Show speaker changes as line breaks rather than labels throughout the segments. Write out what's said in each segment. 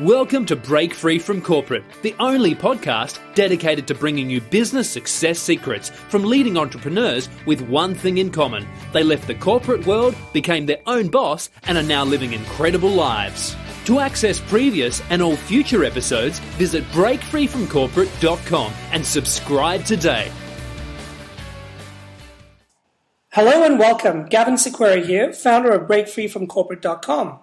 Welcome to Break Free from Corporate, the only podcast dedicated to bringing you business success secrets from leading entrepreneurs with one thing in common. They left the corporate world, became their own boss, and are now living incredible lives. To access previous and all future episodes, visit breakfreefromcorporate.com and subscribe today.
Hello and welcome. Gavin Sequeira here, founder of breakfreefromcorporate.com.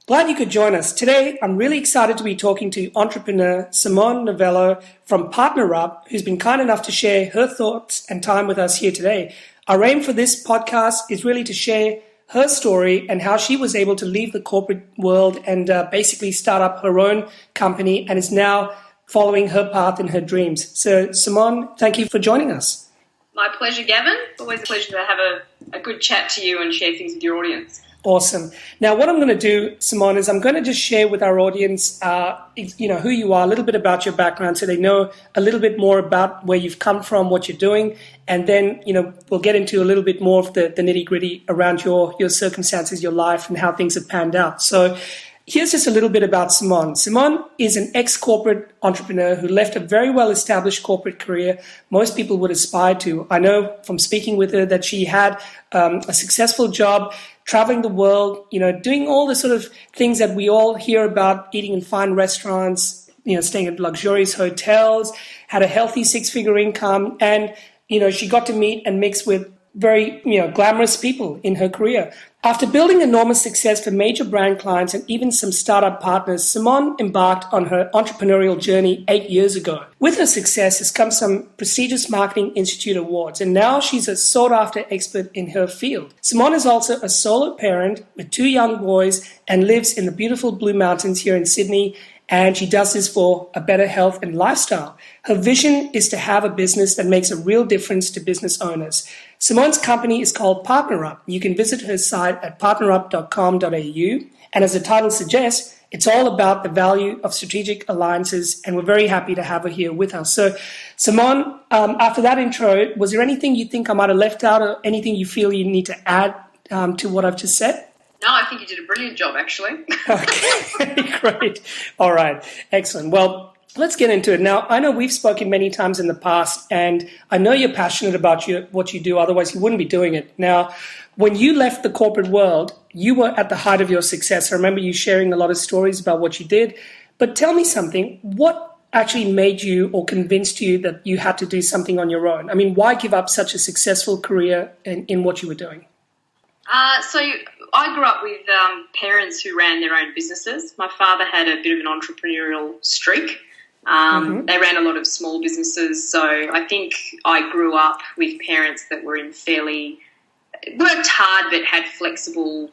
Glad you could join us. Today, I'm really excited to be talking to entrepreneur Simone Novello from Partner Up, who's been kind enough to share her thoughts and time with us here today. Our aim for this podcast is really to share her story and how she was able to leave the corporate world and basically start up her own company and is now following her path and her dreams. So, Simone, thank you for joining us.
My pleasure, Gavin. Always a pleasure to have a good chat to you and share things with your audience.
Awesome. Now, what I'm going to do, Simone, is I'm going to just share with our audience, who you are, a little bit about your background so they know a little bit more about where you've come from, what you're doing, and then, we'll get into a little bit more of the nitty-gritty around your circumstances, your life, and how things have panned out. So here's just a little bit about Simone. Simone is an ex-corporate entrepreneur who left a very well-established corporate career most people would aspire to. I know from speaking with her that she had a successful job, traveling the world, doing all the sort of things that we all hear about, eating in fine restaurants, staying at luxurious hotels, had a healthy six-figure income, and, she got to meet and mix with very, glamorous people in her career. After building enormous success for major brand clients and even some startup partners, Simone embarked on her entrepreneurial journey 8 years ago. With her success has come some prestigious Marketing Institute awards, and now she's a sought-after expert in her field. Simone is also a solo parent with 2 young boys and lives in the beautiful Blue Mountains here in Sydney, and she does this for a better health and lifestyle. Her vision is to have a business that makes a real difference to business owners. Simone's company is called Partner Up. You can visit her site at partnerup.com.au. And as the title suggests, it's all about the value of strategic alliances, and we're very happy to have her here with us. So, Simone, after that intro, was there anything you think I might have left out or anything you feel you need to add to what I've just said?
No, I think you did a brilliant job, actually.
Okay, great. All right, excellent. Well, let's get into it. Now, I know we've spoken many times in the past, and I know you're passionate about what you do, otherwise you wouldn't be doing it. Now, when you left the corporate world, you were at the height of your success. I remember you sharing a lot of stories about what you did. But tell me something, what actually made you or convinced you that you had to do something on your own? I mean, why give up such a successful career in what you were doing?
So I grew up with parents who ran their own businesses. My father had a bit of an entrepreneurial streak. They ran a lot of small businesses. So I think I grew up with parents that were worked hard but had flexible,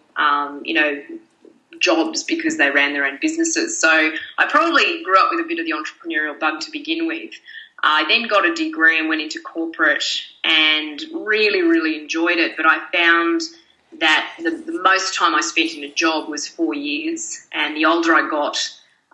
jobs because they ran their own businesses. So I probably grew up with a bit of the entrepreneurial bug to begin with. I then got a degree and went into corporate and really, really enjoyed it. But I found that the most time I spent in a job was 4 years, and the older I got,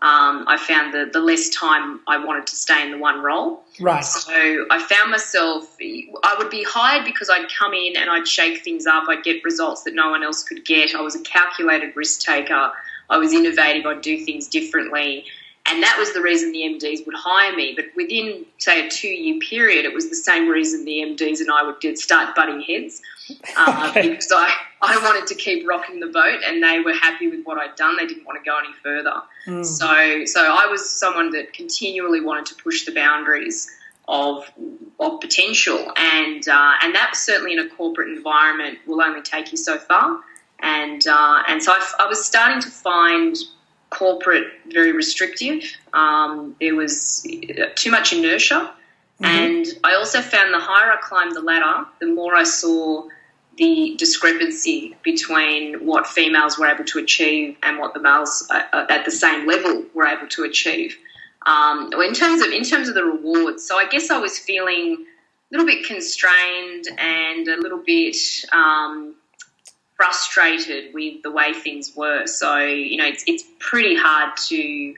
I found the less time I wanted to stay in the one role.
Right.
So I found myself, I would be hired because I'd come in and I'd shake things up. I'd get results that no one else could get. I was a calculated risk taker. I was innovative. I'd do things differently. And that was the reason the MDs would hire me. But within, say, a 2-year period, it was the same reason the MDs and I would start butting heads because I wanted to keep rocking the boat and they were happy with what I'd done. They didn't want to go any further. So I was someone that continually wanted to push the boundaries of potential. And that certainly in a corporate environment will only take you so far. And so I was starting to find corporate very restrictive. There was too much inertia. And I also found the higher I climbed the ladder, the more I saw the discrepancy between what females were able to achieve and what the males at the same level were able to achieve. In terms of the rewards, so I guess I was feeling a little bit constrained and a little bit frustrated with the way things were. So, it's pretty hard to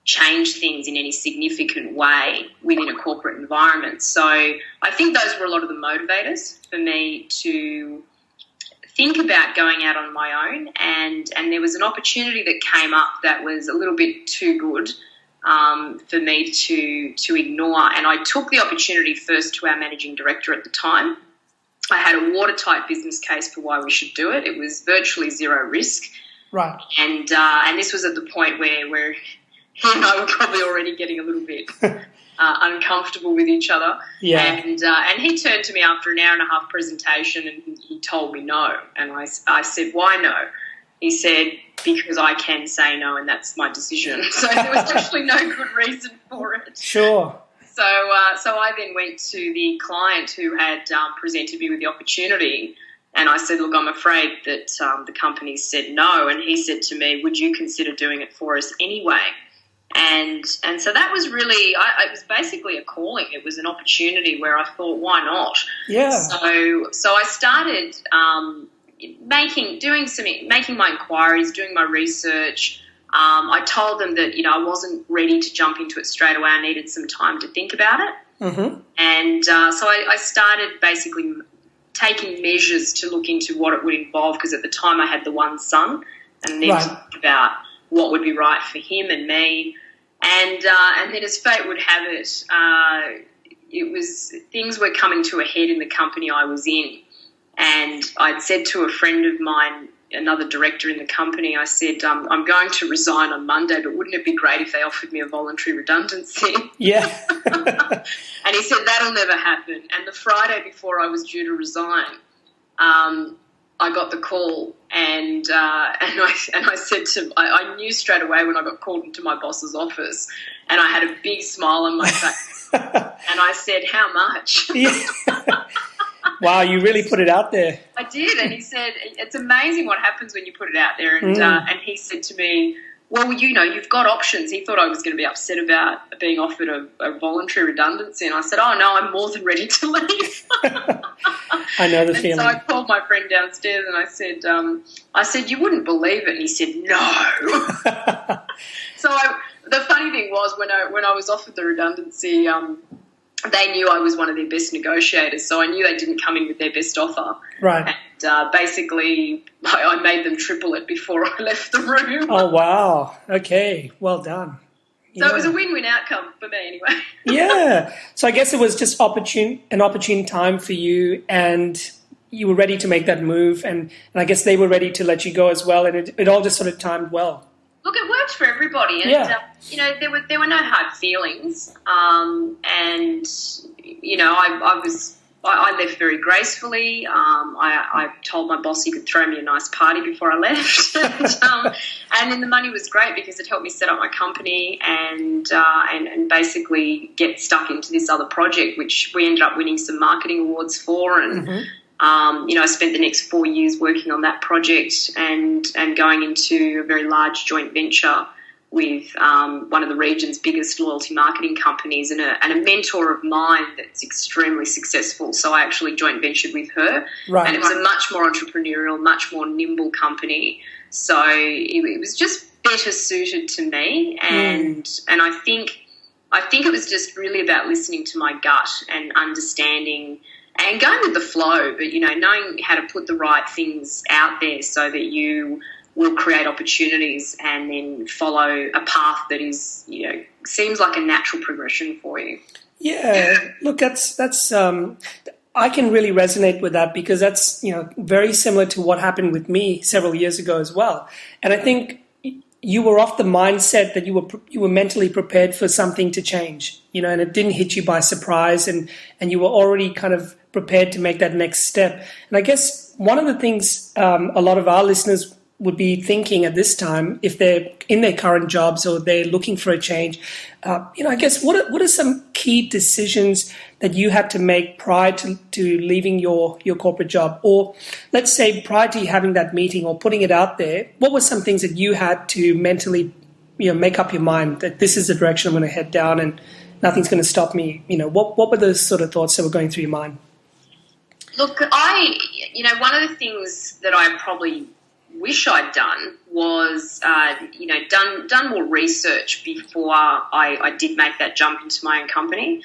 change things in any significant way within a corporate environment. So I think those were a lot of the motivators for me to think about going out on my own, and there was an opportunity that came up that was a little bit too good for me to ignore. And I took the opportunity first to our managing director at the time. I had a watertight business case for why we should do it. It was virtually zero risk.
Right.
And this was at the point where he and I were probably already getting a little bit uncomfortable with each other.
Yeah.
And he turned to me after an hour and a half presentation and he told me no. And I said, why no? He said, because I can say no and that's my decision. So there was actually no good reason for it.
Sure.
So I then went to the client who had presented me with the opportunity, and I said, look, I'm afraid that the company said no. And he said to me, would you consider doing it for us anyway? And so that was really, it was basically a calling. It was an opportunity where I thought, why not?
Yeah.
So I started making my inquiries, doing my research. I told them that, I wasn't ready to jump into it straight away. I needed some time to think about it.
Mm-hmm.
And so I started basically taking measures to look into what it would involve, because at the time I had the one son and I needed to think about what would be right for him and me. And then as fate would have it, things were coming to a head in the company I was in. And I'd said to a friend of mine, another director in the company, I said, I'm going to resign on Monday, but wouldn't it be great if they offered me a voluntary redundancy?
Yeah.
And he said, that'll never happen. And the Friday before I was due to resign, I got the call and I said I knew straight away when I got called into my boss's office, and I had a big smile on my face. And I said, how much?
Yeah. Wow, you really put it out there.
I did, and he said, it's amazing what happens when you put it out there. And he said to me, well, you've got options. He thought I was going to be upset about being offered a voluntary redundancy. And I said, oh, no, I'm more than ready to leave.
I know the feeling.
So I called my friend downstairs and I said, you wouldn't believe it. And he said, no. So the funny thing was when I was offered the redundancy, they knew I was one of their best negotiators, so I knew they didn't come in with their best offer.
Right.
And basically, I made them triple it before I left the room.
Oh, wow. Okay. Well done.
So it was a win-win outcome for me anyway.
Yeah. So I guess it was just an opportune time for you, and you were ready to make that move, and I guess they were ready to let you go as well, and it all just sort of timed well.
Look, it worked for everybody, and there were no hard feelings, and I left very gracefully. I told my boss he could throw me a nice party before I left, and then the money was great because it helped me set up my company and basically get stuck into this other project, which we ended up winning some marketing awards for, and. Mm-hmm. I spent the next 4 years working on that project and going into a very large joint venture with one of the region's biggest loyalty marketing companies and a mentor of mine that's extremely successful. So I actually joint ventured with her. Right. And it was a much more entrepreneurial, much more nimble company. So it was just better suited to me. And I think it was just really about listening to my gut and understanding and going with the flow, but, knowing how to put the right things out there so that you will create opportunities and then follow a path that is, seems like a natural progression for you.
Yeah, look, that's I can really resonate with that because that's, very similar to what happened with me several years ago as well. And I think you were off the mindset that you were mentally prepared for something to change, and it didn't hit you by surprise, and you were already kind of prepared to make that next step. And I guess one of the things a lot of our listeners would be thinking at this time, if they're in their current jobs or they're looking for a change, I guess what are some key decisions that you had to make prior to leaving your corporate job? Or let's say prior to having that meeting or putting it out there, what were some things that you had to mentally, make up your mind that this is the direction I'm going to head down and nothing's going to stop me? What were those sort of thoughts that were going through your mind?
Look, one of the things that I probably wish I'd done was, done more research before I did make that jump into my own company,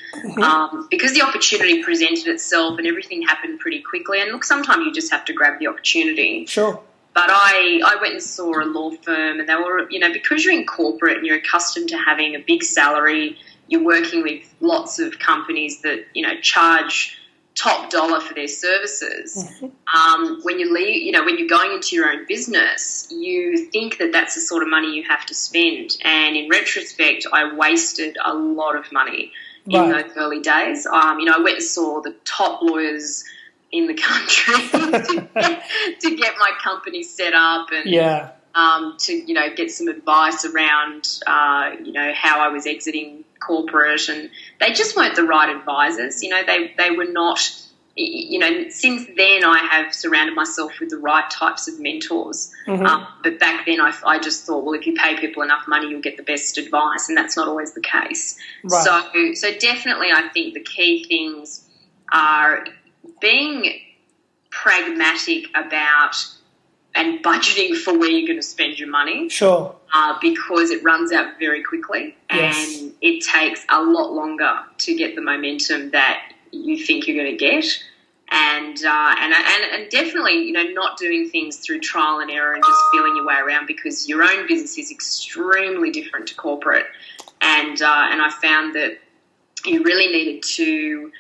because the opportunity presented itself and everything happened pretty quickly. And look, sometimes you just have to grab the opportunity.
Sure.
But I went and saw a law firm, and they were, because you're in corporate and you're accustomed to having a big salary, you're working with lots of companies that, charge top dollar for their services. When you leave, when you're going into your own business, you think that that's the sort of money you have to spend. And in retrospect, I wasted a lot of money in those early days. I went and saw the top lawyers in the country to get my company set up and to get some advice around how I was exiting corporate, and they just weren't the right advisors. They were not. Since then I have surrounded myself with the right types of mentors. But back then I just thought, well, if you pay people enough money, you'll get the best advice, and that's not always the case. Right. So definitely, I think the key things are being pragmatic about and budgeting for where you're going to spend your money.
Sure.
Because it runs out very quickly, and it takes a lot longer to get the momentum that you think you're going to get. And definitely, not doing things through trial and error and just feeling your way around, because your own business is extremely different to corporate. And I found that you really needed to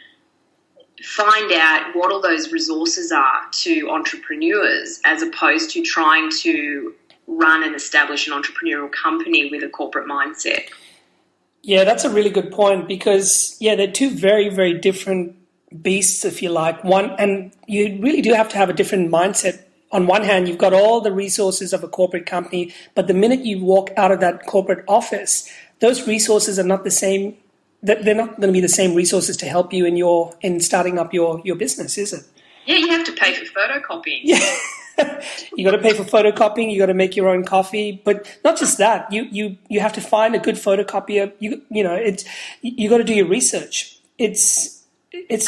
find out what all those resources are to entrepreneurs, as opposed to trying to run and establish an entrepreneurial company with a corporate mindset.
Yeah, that's a really good point, because, they're two very, very different beasts, if you like. One, and you really do have to have a different mindset. On one hand, you've got all the resources of a corporate company, but the minute you walk out of that corporate office, those resources are not the same. They're not going to be the same resources to help you in starting up your business, is it?
Yeah, you have to pay for photocopying.
Yeah. You got to pay for photocopying. You got to make your own coffee, but not just that. You have to find a good photocopier. You got to do your research. It's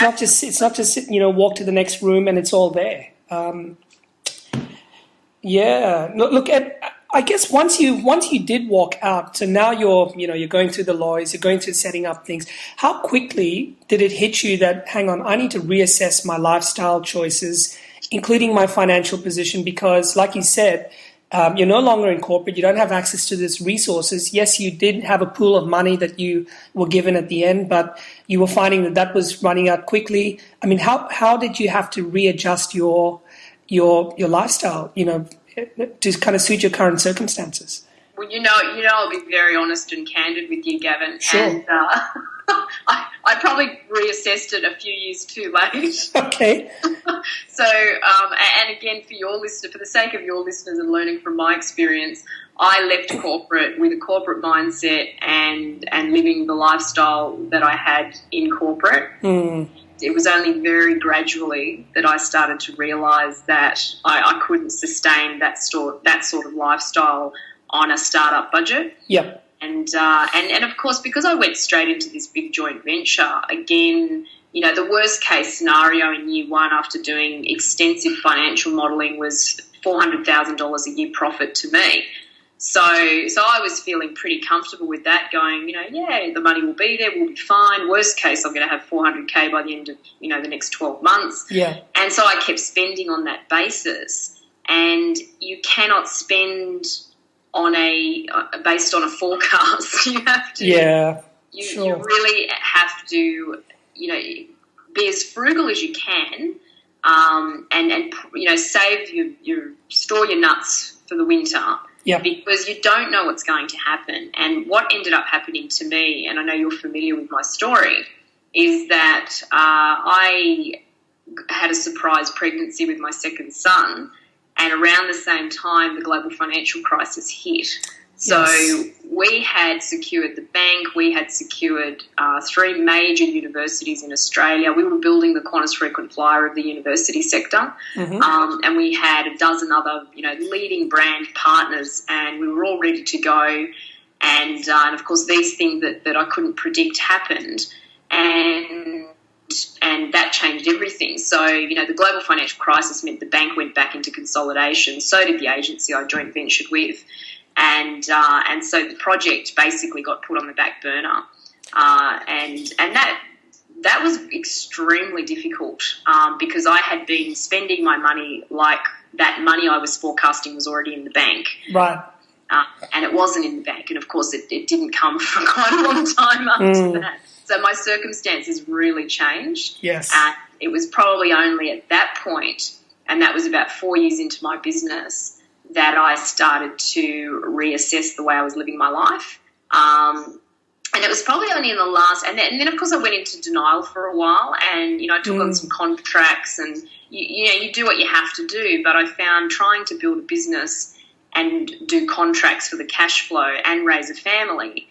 not just walk to the next room and it's all there. Look at. I guess once you did walk out, so now you're going through the lawyers, you're going through setting up things. How quickly did it hit you that, hang on, I need to reassess my lifestyle choices, including my financial position? Because, like you said, you're no longer in corporate. You don't have access to these resources. Yes, you did have a pool of money that you were given at the end, but you were finding that was running out quickly. I mean, how did you have to readjust your lifestyle? To kind of suit your current circumstances?
Well, I'll be very honest and candid with you, Gavin.
Sure.
And I probably reassessed it a few years too late.
Okay.
So, and again, for the sake of your listeners and learning from my experience, I left corporate with a corporate mindset and living the lifestyle that I had in corporate. It was only very gradually that I started to realise that I couldn't sustain that sort of lifestyle on a startup budget.
Yep.
And of course, because I went straight into this big joint venture, again, the worst case scenario in year one after doing extensive financial modelling was $400,000 a year profit to me. So I was feeling pretty comfortable with that, going, the money will be there, we'll be fine. Worst case, I'm going to have $400K by the end of, the next 12 months.
Yeah.
And so I kept spending on that basis. And you cannot spend based on a forecast. You have to. Yeah. You really have to, be as frugal as you can, and save store your nuts for the winter.
Yeah.
Because you don't know what's going to happen. And what ended up happening to me, and I know you're familiar with my story, is that I had a surprise pregnancy with my second son, and around the same time the global financial crisis hit. So we had secured the bank, we had secured 3 major universities in Australia. We were building the Qantas frequent flyer of the university sector, and we had a dozen other, leading brand partners, and we were all ready to go. And of course, these things that I couldn't predict happened, and and that changed everything. So, the global financial crisis meant the bank went back into consolidation. So did the agency I joint ventured with. And so the project basically got put on the back burner. And that was extremely difficult because I had been spending my money like that money I was forecasting was already in the bank.
Right.
And it wasn't in the bank. And, of course, it didn't come for quite a long time after that. So my circumstances really changed.
Yes.
It was probably only at that point, and that was about 4 years into my business, that I started to reassess the way I was living my life. And it was probably only in the last, and then of course I went into denial for a while, and I took on some contracts, and you do what you have to do. But I found trying to build a business and do contracts for the cash flow and raise a family,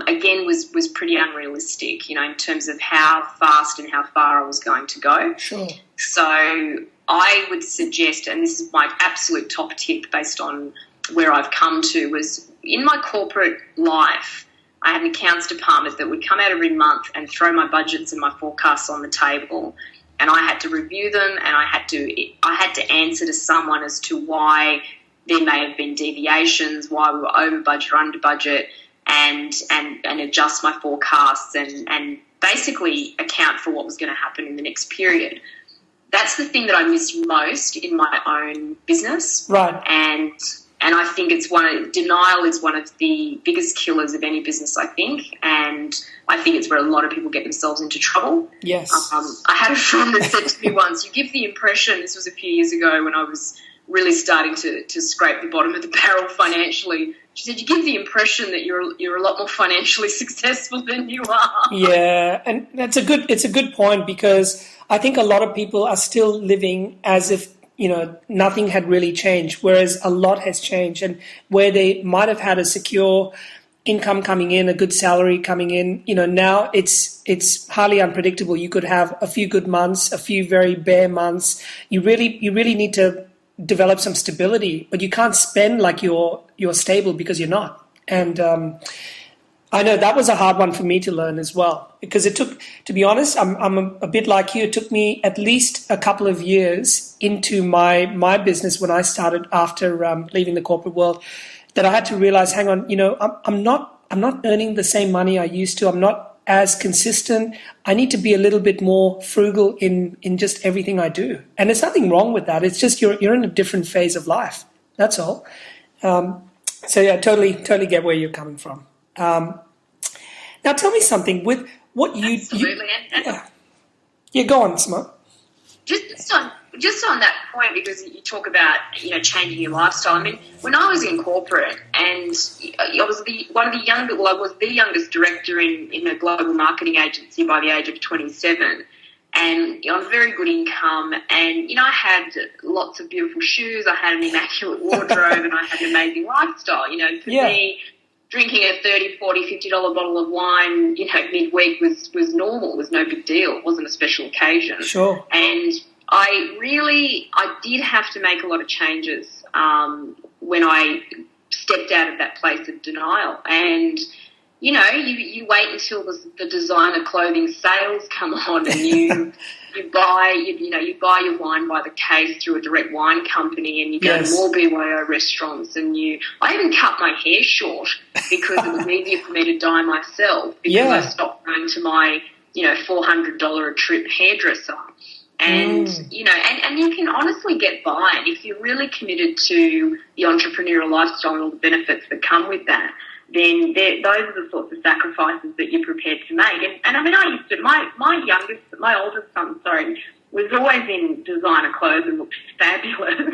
again was pretty unrealistic, in terms of how fast and how far I was going to go.
Sure.
So I would suggest, and this is my absolute top tip based on where I've come to, was in my corporate life, I had an accounts department that would come out every month and throw my budgets and my forecasts on the table, and I had to review them, and I had to answer to someone as to why there may have been deviations, why we were over budget or under budget, and adjust my forecasts and basically account for what was going to happen in the next period. That's the thing that I miss most in my own business.
Right.
And I think denial is one of the biggest killers of any business, I think. And I think it's where a lot of people get themselves into trouble.
Yes.
I had a friend that said to me once, you give the impression, this was a few years ago when I was really starting to scrape the bottom of the barrel financially. She said, you give the impression that you're a lot more financially successful than you are.
Yeah, and it's a good point, because I think a lot of people are still living as if nothing had really changed, whereas a lot has changed, and where they might have had a secure income coming in, a good salary coming in, now it's highly unpredictable. You could have a few good months, a few very bare months. You really need to develop some stability, but you can't spend like you're stable, because you're not. And I know that was a hard one for me to learn as well, because it took, to be honest, I'm a bit like you. It took me at least a couple of years into my business when I started after leaving the corporate world, that I had to realize, hang on, I'm not earning the same money I used to. I'm not as consistent. I need to be a little bit more frugal in just everything I do. And there's nothing wrong with that. It's just you're in a different phase of life. That's all. So yeah, totally get where you're coming from. Now tell me something with what you
absolutely.
Yeah, go on, Simone.
Just on that point, because you talk about changing your lifestyle. I mean, when I was in corporate, and I was I was the youngest director in a global marketing agency by the age of 27, and on very good income, and I had lots of beautiful shoes, I had an immaculate wardrobe, and I had an amazing lifestyle. For me, drinking a $30, $40, $50 bottle of wine, midweek was normal, was no big deal. It wasn't a special occasion.
Sure.
And I did have to make a lot of changes when I stepped out of that place of denial. And, you wait until the designer clothing sales come on, and you buy your wine by the case through a direct wine company, and you go to more BYO restaurants, and I even cut my hair short because it was easier for me to dye myself, because I stopped going to my $400 a trip hairdresser. And, and you can honestly get by. And if you're really committed to the entrepreneurial lifestyle and all the benefits that come with that, then those are the sorts of sacrifices that you're prepared to make. And I mean, I used to, my oldest son, was always in designer clothes and looked fabulous.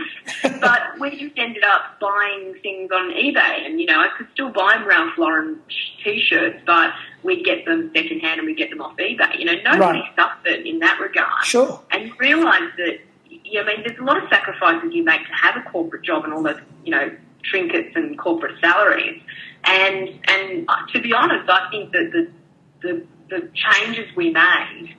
But we just ended up buying things on eBay, and, I could still buy Ralph Lauren T-shirts, but we'd get them secondhand and we'd get them off eBay. Nobody suffered in that regard. Sure. And you realise that, there's a lot of sacrifices you make to have a corporate job and all those, trinkets and corporate salaries. And to be honest, I think that the changes we made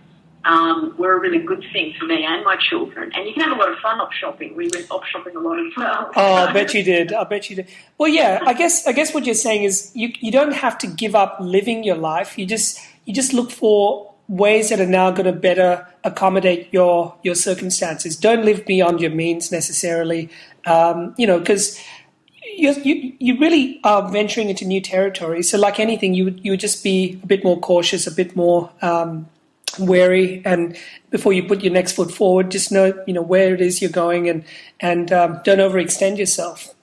were a really good thing for me and my children. And you can have a lot of fun op shopping. We went op shopping a lot as well.
Oh, I bet you did. Well, yeah, I guess what you're saying is you don't have to give up living your life. You just look for ways that are now going to better accommodate your circumstances. Don't live beyond your means necessarily, because you really are venturing into new territory. So like anything, you would just be a bit more cautious, a bit more wary, and before you put your next foot forward, just know where it is you're going, and don't overextend yourself.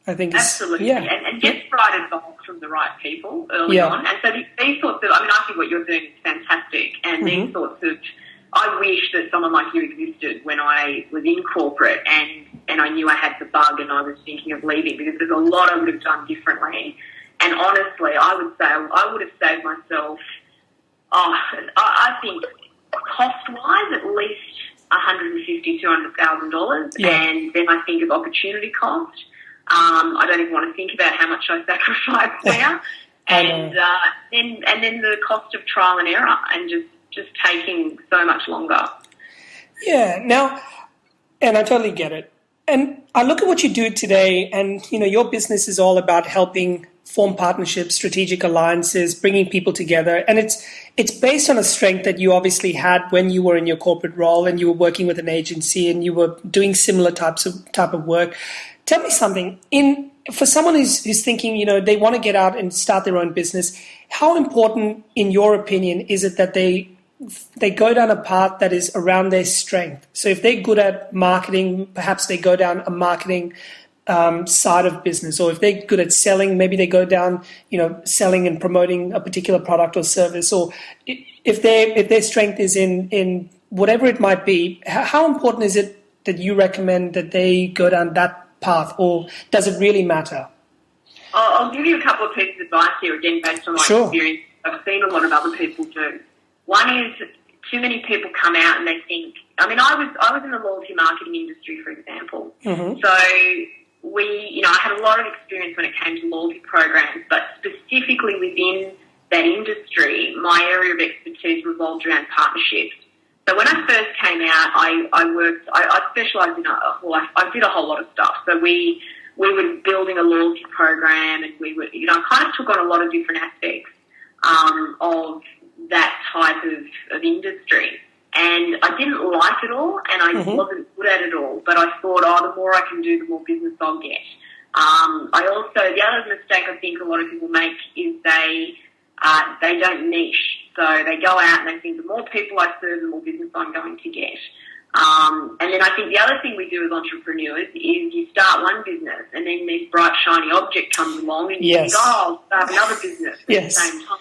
I think
absolutely, and get right advice from the right people early on. And so these sorts of, I think what you're doing is fantastic, and these sorts of, I wish that someone like you existed when I was in corporate and I knew I had the bug and I was thinking of leaving, because there's a lot I would have done differently. And honestly, I would say I would have saved myself, I think cost-wise, at least $150,000, $200,000. And then I think of opportunity cost. I don't even want to think about how much I sacrificed there. And then the cost of trial and error and just taking so much longer. Yeah.
Now, and I totally get it. And I look at what you do today, and your business is all about helping form partnerships, strategic alliances, bringing people together, and it's based on a strength that you obviously had when you were in your corporate role and you were working with an agency and you were doing similar type of work. Tell me something. For someone who's thinking, they want to get out and start their own business, how important, in your opinion, is it that they go down a path that is around their strength? So if they're good at marketing, perhaps they go down a marketing side of business, or if they're good at selling, maybe they go down, selling and promoting a particular product or service, or if their strength is in whatever it might be. How important is it that you recommend that they go down that path, or does it really matter?
I'll give you a couple of pieces of advice here, again, based on my experience. I've seen a lot of other people do. One is, too many people come out and they think, I was in the loyalty marketing industry, for example. Mm-hmm. So I had a lot of experience when it came to loyalty programs, but specifically within that industry, my area of expertise revolved around partnerships. So when I first came out, I specialised in I did a whole lot of stuff. So we were building a loyalty program, and we were, kind of took on a lot of different aspects of that type of industry. And I didn't like it all, and I wasn't good at it all. But I thought, the more I can do, the more business I'll get. The other mistake I think a lot of people make is they don't niche. So they go out and they think, the more people I serve, the more business I'm going to get. And then I think the other thing we do as entrepreneurs is you start one business, and then this bright, shiny object comes along, and you think, I'll start another business at the same time.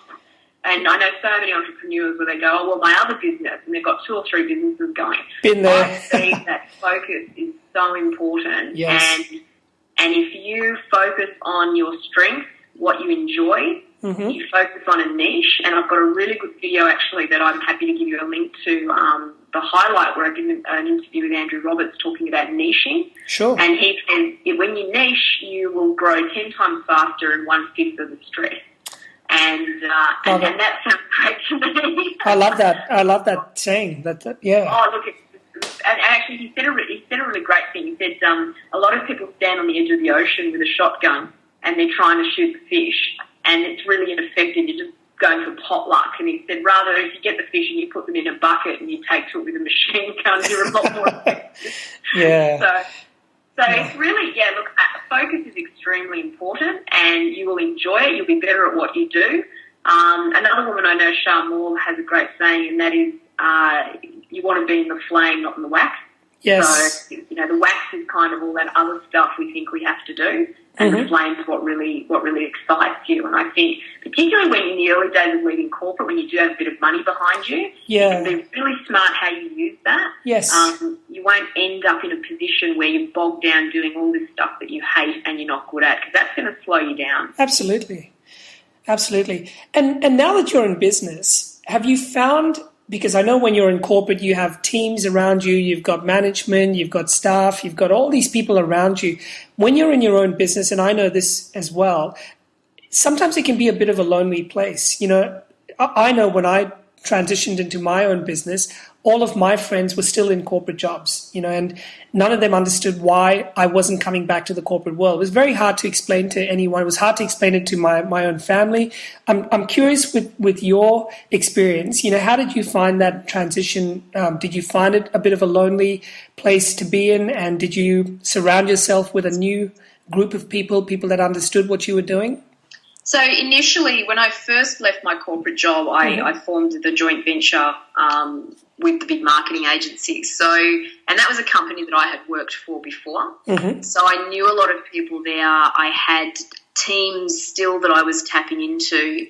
And I know so many entrepreneurs where they go, my other business, and they've got 2 or 3 businesses going.
Been there.
I think that focus is so important.
Yes.
And if you focus on your strengths, what you enjoy, you focus on a niche, and I've got a really good video actually that I'm happy to give you a link to, the highlight, where I did an interview with Andrew Roberts talking about niching.
Sure.
And he says, when you niche, you will grow 10 times faster and 1/5 of the stress. And that sounds great to me.
I love that saying. Yeah.
Oh, look, and actually he said a really great thing. He said a lot of people stand on the edge of the ocean with a shotgun and they're trying to shoot the fish, and it's really ineffective. You're just going for potluck. And he said, rather, if you get the fish and you put them in a bucket and you take to it with a machine gun, you're a lot more effective.
Yeah.
So it's really, look, focus is extremely important, and you will enjoy it. You'll be better at what you do. Another woman I know, Shah Moore, has a great saying, and that is, you want to be in the flame, not in the wax.
Yes.
So, the wax is kind of all that other stuff we think we have to do, and the flame is what really excites you. And I think, particularly when in the early days of leaving corporate, when you do have a bit of money behind you, you can be really smart how you use that.
Yes.
You won't end up in a position where you're bogged down doing all this stuff that you hate and you're not good at, because that's going to slow you down.
Absolutely. And now that you're in business, have you found, because I know when you're in corporate, you have teams around you, you've got management, you've got staff, you've got all these people around you. When you're in your own business, and I know this as well, sometimes it can be a bit of a lonely place. I know when I transitioned into my own business, all of my friends were still in corporate jobs, and none of them understood why I wasn't coming back to the corporate world. It was very hard to explain to anyone. It was hard to explain it to my own family. I'm curious with your experience, how did you find that transition? Did you find it a bit of a lonely place to be in? And did you surround yourself with a new group of people that understood what you were doing?
So initially, when I first left my corporate job, I formed the joint venture with the big marketing agency. And that was a company that I had worked for before. Mm-hmm. So I knew a lot of people there. I had teams still that I was tapping into.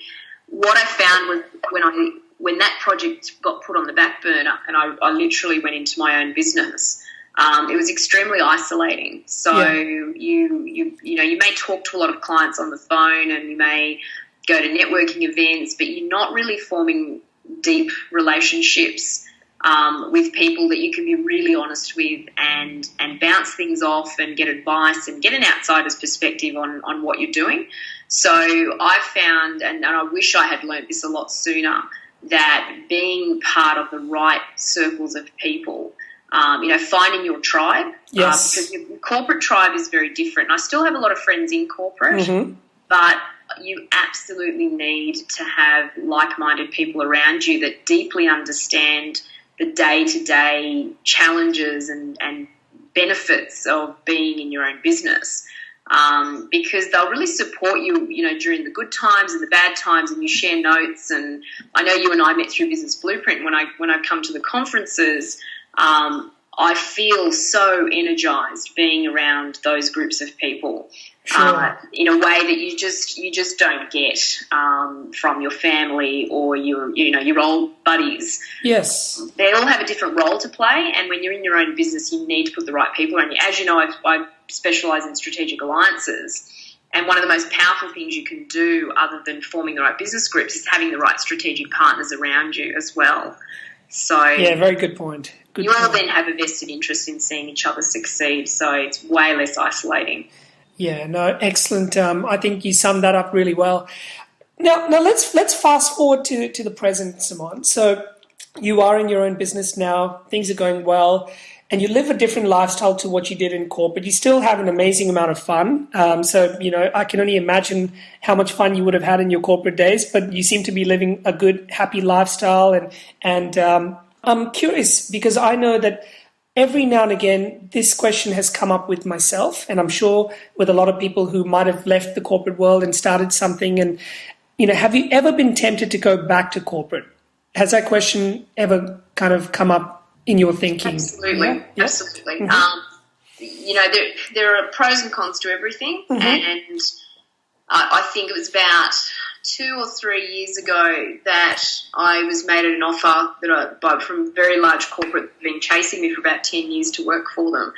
What I found was when that project got put on the back burner and I literally went into my own business, it was extremely isolating. So you may talk to a lot of clients on the phone and you may go to networking events, but you're not really forming deep relationships with people that you can be really honest with and bounce things off and get advice and get an outsider's perspective on what you're doing. So I found, and I wish I had learnt this a lot sooner, that being part of the right circles of people, finding your tribe.
Yes.
Because your corporate tribe is very different. And I still have a lot of friends in corporate, mm-hmm. but you absolutely need to have like-minded people around you that deeply understand the day-to-day challenges and benefits of being in your own business. Because they'll really support you, during the good times and the bad times, and you share notes. And I know you and I met through Business Blueprint. When I come to the conferences, I feel so energized being around those groups of people. Sure. In a way that you just don't get from your family or your old buddies.
Yes,
they all have a different role to play, and when you're in your own business, you need to put the right people around you. As you know, I specialise in strategic alliances, and one of the most powerful things you can do, other than forming the right business groups, is having the right strategic partners around you as well. So
yeah, very good point.
You all then have a vested interest in seeing each other succeed, so it's way less isolating.
Yeah, no, excellent. I think you summed that up really well. Now let's fast forward to the present, Simone. So you are in your own business now. Things are going well, and you live a different lifestyle to what you did in corporate. You still have an amazing amount of fun. So I can only imagine how much fun you would have had in your corporate days. But you seem to be living a good, happy lifestyle. And I'm curious because I know that every now and again, this question has come up with myself, and I'm sure with a lot of people who might have left the corporate world and started something. And, have you ever been tempted to go back to corporate? Has that question ever kind of come up in your thinking?
Absolutely. Yeah. Absolutely. Mm-hmm. There are pros and cons to everything. Mm-hmm. And I think it was about 2 or 3 years ago that I was made an offer from a very large corporate, been chasing me for about 10 years to work for them.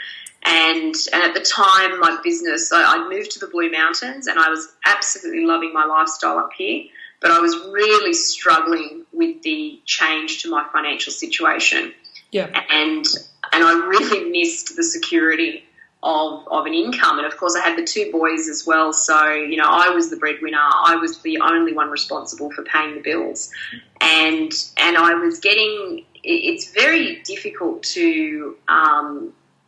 And at the time, my business, I'd moved to the Blue Mountains and I was absolutely loving my lifestyle up here, but I was really struggling with the change to my financial situation.
Yeah.
And I really missed the security of an income. And of course I had the 2 boys as well, so I was the breadwinner. I was the only one responsible for paying the bills, and I was getting, it's very difficult to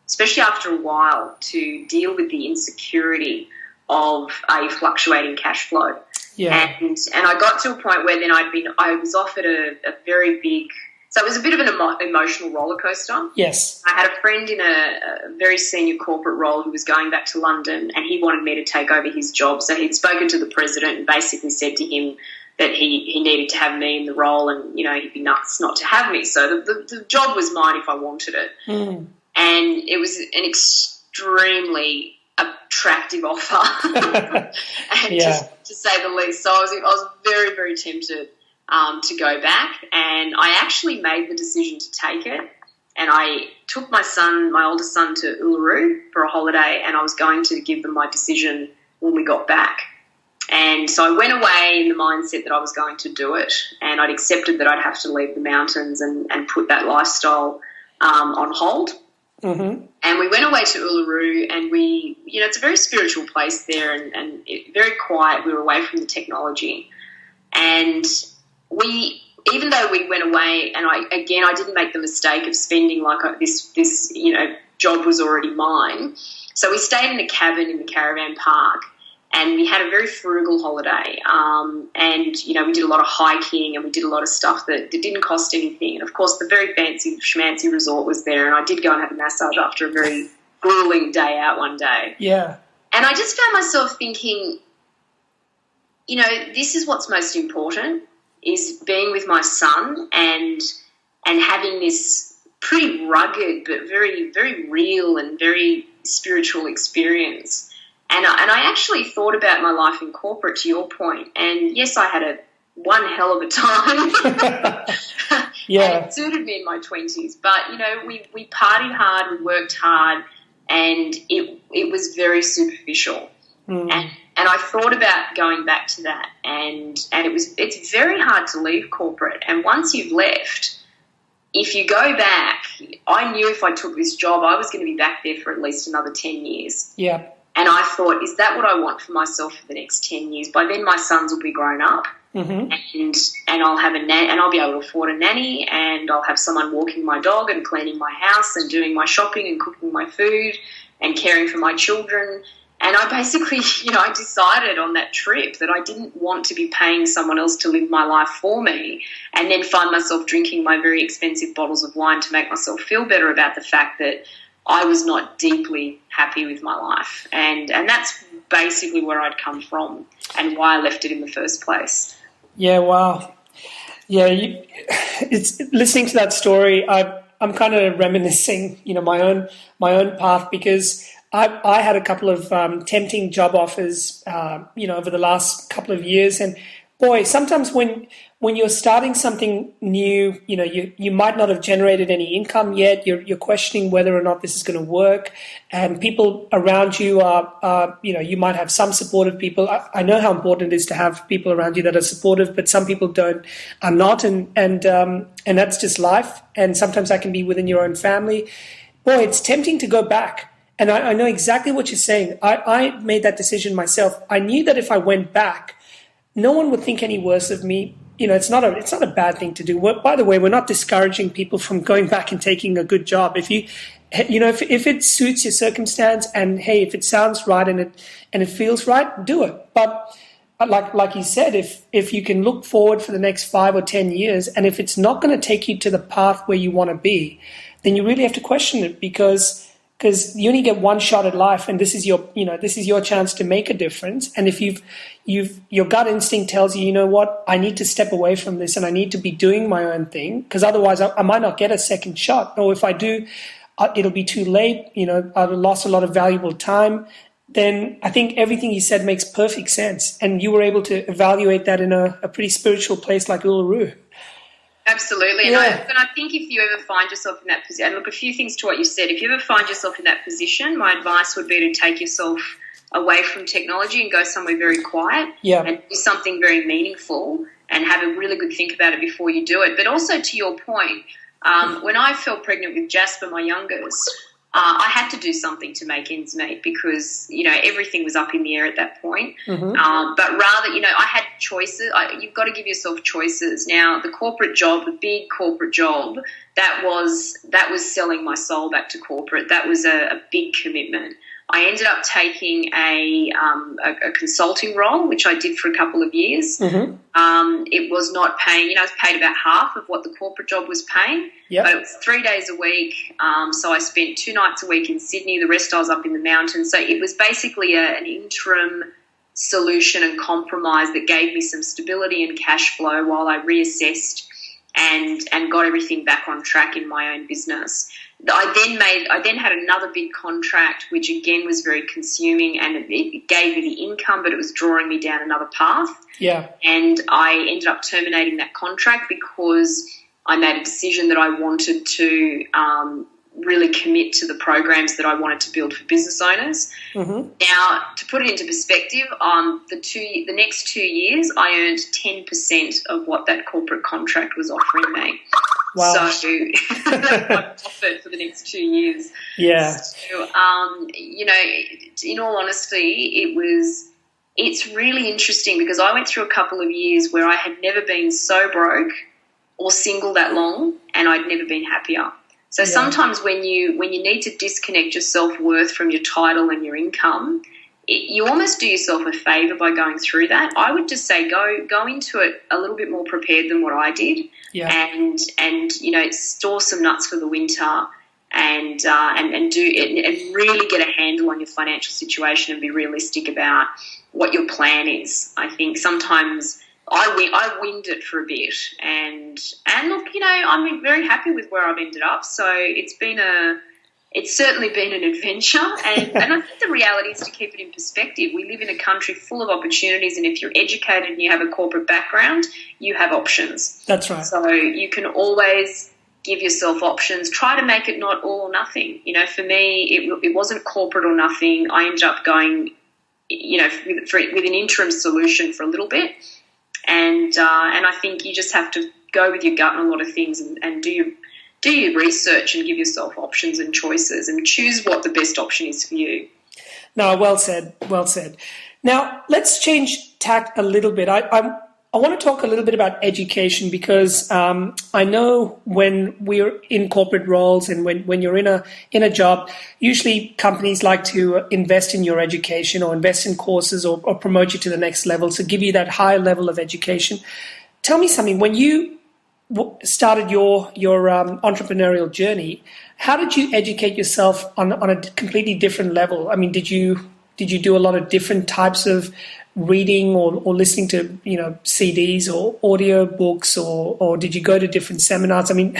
especially after a while, to deal with the insecurity of a fluctuating cash flow.
Yeah.
And I got to a point where then I was offered a very big, so it was a bit of an emotional roller coaster.
Yes.
I had a friend in a very senior corporate role who was going back to London, and he wanted me to take over his job. So he'd spoken to the president and basically said to him that he needed to have me in the role, and, he'd be nuts not to have me. So the job was mine if I wanted it.
Mm.
And it was an extremely attractive offer, and
yeah.
to say the least. So I was very, very tempted to go back, and I actually made the decision to take it. And I took my oldest son, to Uluru for a holiday, and I was going to give them my decision when we got back. And so I went away in the mindset that I was going to do it, and I'd accepted that I'd have to leave the mountains and put that lifestyle on hold.
Mm-hmm.
And we went away to Uluru, and it's a very spiritual place there, and very quiet. We were away from the technology, and we even though we went away, and I didn't make the mistake of spending like this job was already mine. So we stayed in a cabin in the caravan park, and we had a very frugal holiday. And we did a lot of hiking, and we did a lot of stuff that didn't cost anything. And of course, the very fancy schmancy resort was there, and I did go and have a massage after a very grueling day out one day.
Yeah. And
I just found myself thinking, this is what's most important, is being with my son and having this pretty rugged but very, very real and very spiritual experience. And I actually thought about my life in corporate, to your point, and yes, I had one hell of a time.
Yeah.
And it suited me in my 20s. But, we partied hard, we worked hard, and it was very superficial. And I thought about going back to that, and it's very hard to leave corporate. And once you've left, if you go back, I knew if I took this job, I was going to be back there for at least another 10 years.
Yeah.
And I thought, is that what I want for myself for the next 10 years? By then my sons will be grown up, and I'll have and I'll be able to afford a nanny, and I'll have someone walking my dog and cleaning my house and doing my shopping and cooking my food and caring for my children. And I basically, I decided on that trip that I didn't want to be paying someone else to live my life for me and then find myself drinking my very expensive bottles of wine to make myself feel better about the fact that I was not deeply happy with my life. And that's basically where I'd come from and why I left it in the first place.
Yeah, wow. Yeah, it's listening to that story, I'm kind of reminiscing, my own path, because I had a couple of tempting job offers, over the last couple of years. And boy, sometimes when you're starting something new, you might not have generated any income yet. You're questioning whether or not this is going to work. And people around you are you might have some supportive people. I know how important it is to have people around you that are supportive, but some people are not. And that's just life. And sometimes that can be within your own family. Boy, it's tempting to go back. And I know exactly what you're saying. I made that decision myself. I knew that if I went back, no one would think any worse of me. It's not a bad thing to do. By the way, we're not discouraging people from going back and taking a good job. If if it suits your circumstance, and hey, if it sounds right and it feels right, do it. But like you said, if you can look forward for the next 5 or 10 years, and if it's not going to take you to the path where you want to be, then you really have to question it, because you only get one shot at life, and this is your chance to make a difference. And if your gut instinct tells you, what, I need to step away from this and I need to be doing my own thing, because otherwise I might not get a second shot, or if I do, it'll be too late. I've lost a lot of valuable time. Then I think everything you said makes perfect sense, and you were able to evaluate that in a pretty spiritual place like Uluru.
Absolutely.
Yeah.
And I think if you ever find yourself in that position, and look, a few things to what you said, if you ever find yourself in that position, my advice would be to take yourself away from technology and go somewhere very quiet, and do something very meaningful, and have a really good think about it before you do it. But also, to your point, when I fell pregnant with Jasper, my youngest, I had to do something to make ends meet, because, everything was up in the air at that point. But rather, I had choices. You've got to give yourself choices. Now, the corporate job, the big corporate job, that was selling my soul back to corporate. That was a big commitment. I ended up taking a consulting role, which I did for a couple of years. It was not paying, it was paid about half of what the corporate job was paying, but it was 3 days a week. So I spent 2 nights a week in Sydney. The rest I was up in the mountains. So it was basically an interim solution and compromise that gave me some stability and cash flow while I reassessed and got everything back on track in my own business. I then had another big contract, which again was very consuming, and it gave me the income, but it was drawing me down another path. And I ended up terminating that contract because I made a decision that I wanted to really commit to the programs that I wanted to build for business owners. Now, to put it into perspective, the next 2 years, I earned 10% of what that corporate contract was offering me.
Wow.
So that's my profit for the next 2 years. So, in all honesty, it's really interesting, because I went through a couple of years where I had never been so broke or single that long, and I'd never been happier. So sometimes when you need to disconnect your self-worth from your title and your income, you almost do yourself a favour by going through that. I would just say go into it a little bit more prepared than what I did, and store some nuts for the winter, and really get a handle on your financial situation and be realistic about what your plan is. I think sometimes I winged it for a bit, and look, I'm very happy with where I've ended up. So it's certainly been an adventure, and I think the reality is to keep it in perspective. We live in a country full of opportunities, and if you're educated and you have a corporate background, you have options.
That's right.
So you can always give yourself options. Try to make it not all or nothing. For me, it wasn't corporate or nothing. I ended up going, with an interim solution for a little bit. And I think you just have to go with your gut on a lot of things, and do your research and give yourself options and choices, and choose what the best option is for you.
No, well said, well said. Now, let's change tack a little bit. I want to talk a little bit about education, because I know when we're in corporate roles and when you're in a job, usually companies like to invest in your education or invest in courses or promote you to the next level, so give you that higher level of education. Tell me something. When you started your entrepreneurial journey, how did you educate yourself on a completely different level? I mean, did you do a lot of different types of reading or listening to CDs or audio books, or did you go to different seminars? I mean,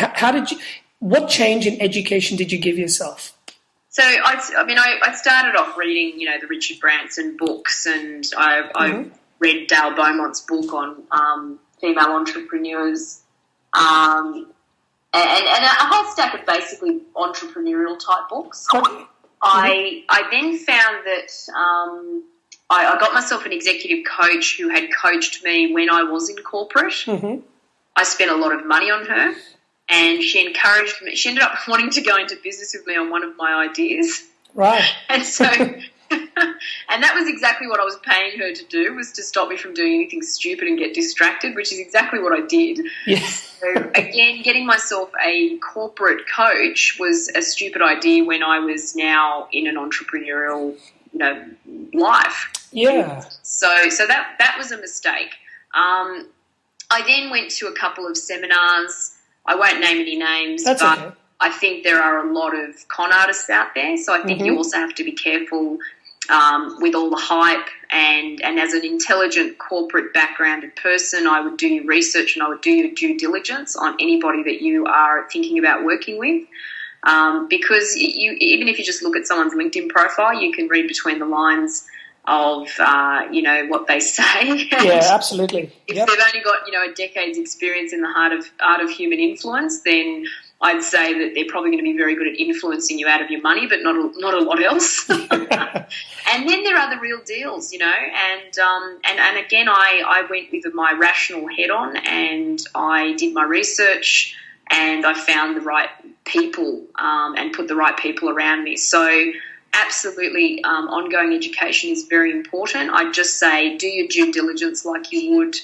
what change in education did you give yourself?
So I started off reading the Richard Branson books, and I read Dale Beaumont's book on female entrepreneurs, and a whole stack of basically entrepreneurial type books.
Okay.
I then found that I got myself an executive coach who had coached me when I was in corporate. Mm-hmm. I spent a lot of money on her, and she encouraged me. She ended up wanting to go into business with me on one of my ideas.
Right.
And so, and that was exactly what I was paying her to do, was to stop me from doing anything stupid and get distracted, which is exactly what I did.
Yes.
So again, getting myself a corporate coach was a stupid idea when I was now in an entrepreneurial life.
Yeah.
So that was a mistake. I then went to a couple of seminars. I won't name any names,
but okay.
I think there are a lot of con artists out there. So I think you also have to be careful with all the hype. And as an intelligent corporate backgrounded person, I would do your research and I would do your due diligence on anybody that you are thinking about working with. Because even if you just look at someone's LinkedIn profile, you can read between the lines of what they say.
Yeah, absolutely.
If they've only got a decade's experience in the art of human influence, then I'd say that they're probably going to be very good at influencing you out of your money, but not a lot else. And then there are the real deals, and again I went with my rational head on, and I did my research, and I found the right people and put the right people around me. So absolutely, ongoing education is very important. I'd just say do your due diligence like you would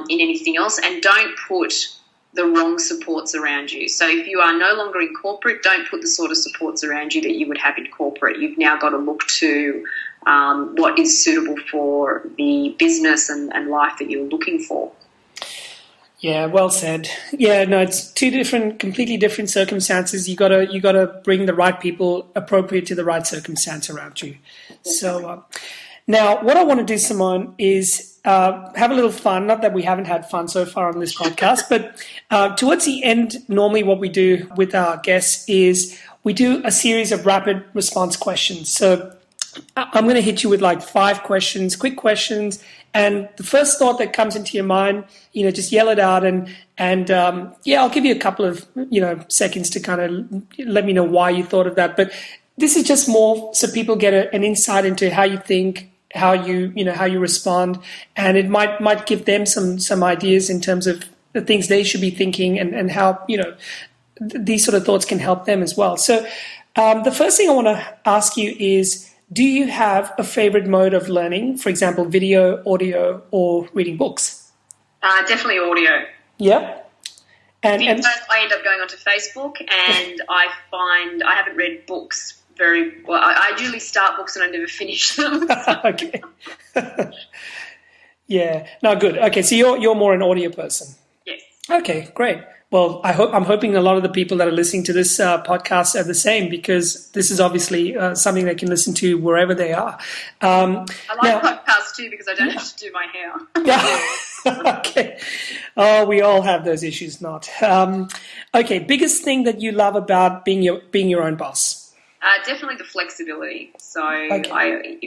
in anything else, and don't put the wrong supports around you. So if you are no longer in corporate, don't put the sort of supports around you that you would have in corporate. You've now got to look to what is suitable for the business and life that you're looking for.
Yeah, well said. Yeah, no, it's two completely different circumstances. You gotta bring the right people appropriate to the right circumstance around you. So now, what I want to do, Simone, is have a little fun. Not that we haven't had fun so far on this podcast, but towards the end, normally what we do with our guests is we do a series of rapid response questions. So I'm going to hit you with like 5 questions, quick questions. And the first thought that comes into your mind, just yell it out, and I'll give you a couple of seconds to kind of let me know why you thought of that. But this is just more so people get an insight into how you think, how you respond, and it might give them some ideas in terms of the things they should be thinking, and how these sort of thoughts can help them as well. So the first thing I want to ask you is, do you have a favorite mode of learning? For example, video, audio, or reading books?
Definitely audio.
Yep. And
I end up going onto Facebook, and I find I haven't read books very well. I usually start books and I never finish them.
Okay. Yeah. No, good. Okay, so you're more an audio person.
Yes.
Okay, great. Well, I'm hoping a lot of the people that are listening to this podcast are the same, because this is obviously something they can listen to wherever they are.
I like podcasts too, because I don't have to do my hair.
Yeah. Okay. Oh, we all have those issues. Not. Okay. Biggest thing that you love about being your own boss?
Definitely the flexibility. So if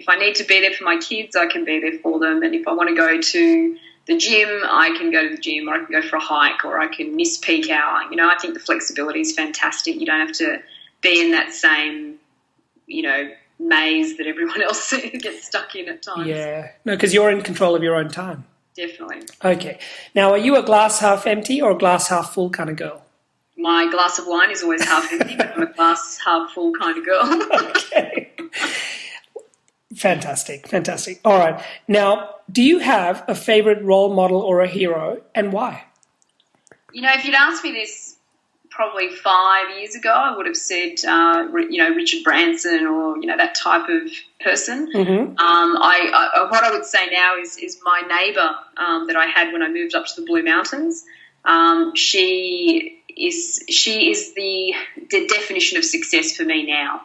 I need to be there for my kids, I can be there for them, and if I want to go to the gym, I can go to the gym, or I can go for a hike, or I can miss peak hour. I think the flexibility is fantastic. You don't have to be in that same, maze that everyone else gets stuck in at times.
Yeah. No, because you're in control of your own time.
Definitely.
Okay. Now, are you a glass half empty or a glass half full kind of girl?
My glass of wine is always half empty, but I'm a glass half full kind of girl.
Okay. Fantastic. All right. Now, do you have a favorite role model or a hero, and why?
If you'd asked me this probably 5 years ago, I would have said, Richard Branson, or, that type of person.
Mm-hmm.
What I would say now is my neighbour that I had when I moved up to the Blue Mountains. She is the definition of success for me now,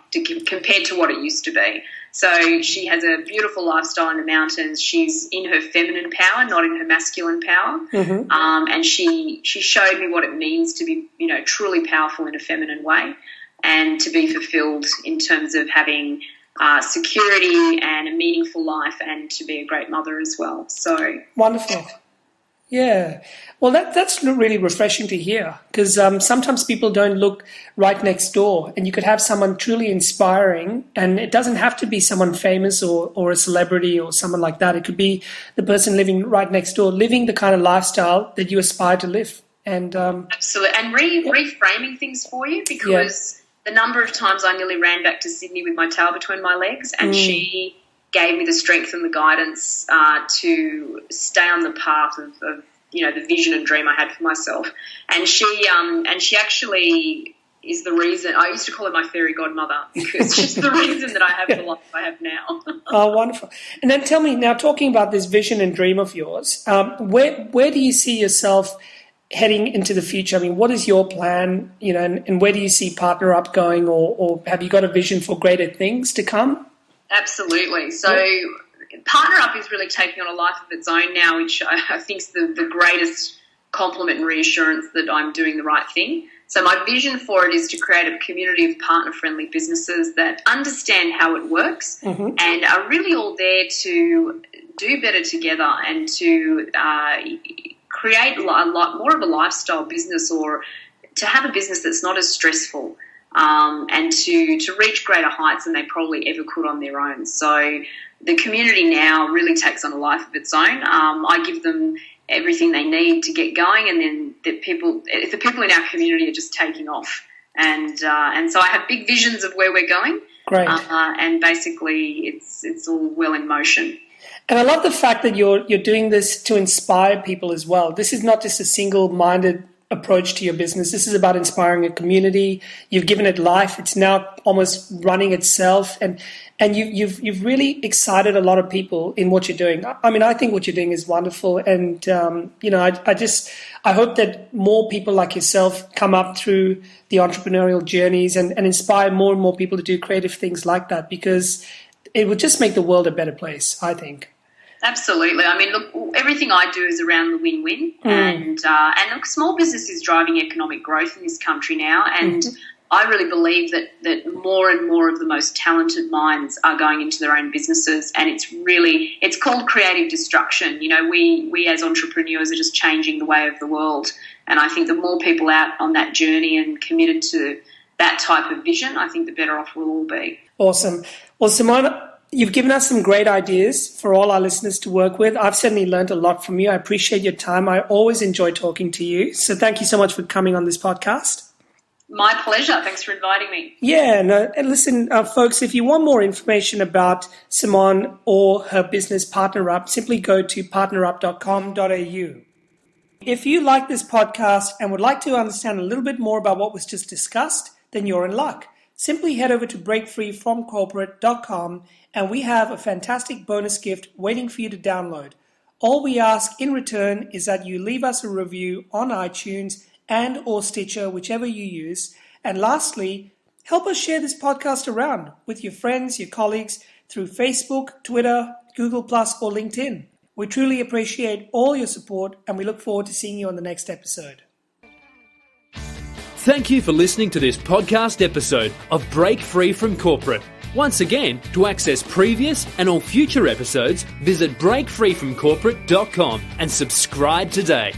compared to what it used to be. So she has a beautiful lifestyle in the mountains. She's in her feminine power, not in her masculine power.
Mm-hmm.
And she showed me what it means to be, truly powerful in a feminine way, and to be fulfilled in terms of having security and a meaningful life, and to be a great mother as well. So
wonderful. Yeah. Well, that's really refreshing to hear, because sometimes people don't look right next door, and you could have someone truly inspiring, and it doesn't have to be someone famous or a celebrity or someone like that. It could be the person living right next door, living the kind of lifestyle that you aspire to live. And
absolutely. And reframing things for you, because the number of times I nearly ran back to Sydney with my tail between my legs, and she gave me the strength and the guidance to stay on the path of the vision and dream I had for myself. And she actually is the reason. I used to call her my fairy godmother, because she's the reason that I have the life I have now.
Oh, wonderful. And then tell me, now talking about this vision and dream of yours, where do you see yourself heading into the future? I mean, what is your plan, and where do you see Partner Up going, or have you got a vision for greater things to come?
Absolutely. So Partner Up is really taking on a life of its own now, which I think is the greatest compliment and reassurance that I'm doing the right thing. So my vision for it is to create a community of partner-friendly businesses that understand how it works,
mm-hmm.
and are really all there to do better together, and to create a lot more of a lifestyle business, or to have a business that's not as stressful. And to reach greater heights than they probably ever could on their own. So the community now really takes on a life of its own. I give them everything they need to get going, and then the people in our community are just taking off. And so I have big visions of where we're going.
Great.
And basically it's all well in motion.
And I love the fact that you're doing this to inspire people as well. This is not just a single-minded approach to your business. This is about inspiring a community. You've given it life. It's now almost running itself, and you've really excited a lot of people in what you're doing. I mean, I think what you're doing is wonderful, and I hope that more people like yourself come up through the entrepreneurial journeys and inspire more and more people to do creative things like that, because it would just make the world a better place, I think.
Absolutely. I mean, look, everything I do is around the win-win, and look, small business is driving economic growth in this country now, and I really believe that more and more of the most talented minds are going into their own businesses, and it's called creative destruction. We as entrepreneurs are just changing the way of the world, and I think the more people out on that journey and committed to that type of vision, I think the better off we'll all be.
Awesome. Well, Simone, you've given us some great ideas for all our listeners to work with. I've certainly learned a lot from you. I appreciate your time. I always enjoy talking to you. So thank you so much for coming on this podcast.
My pleasure. Thanks for inviting me.
Yeah. No, and listen, folks, if you want more information about Simone or her business Partner Up, simply go to partnerup.com.au. If you like this podcast and would like to understand a little bit more about what was just discussed, then you're in luck. Simply head over to breakfreefromcorporate.com and we have a fantastic bonus gift waiting for you to download. All we ask in return is that you leave us a review on iTunes and or Stitcher, whichever you use. And lastly, help us share this podcast around with your friends, your colleagues through Facebook, Twitter, Google+, or LinkedIn. We truly appreciate all your support and we look forward to seeing you on the next episode.
Thank you for listening to this podcast episode of Break Free from Corporate. Once again, to access previous and all future episodes, visit breakfreefromcorporate.com and subscribe today.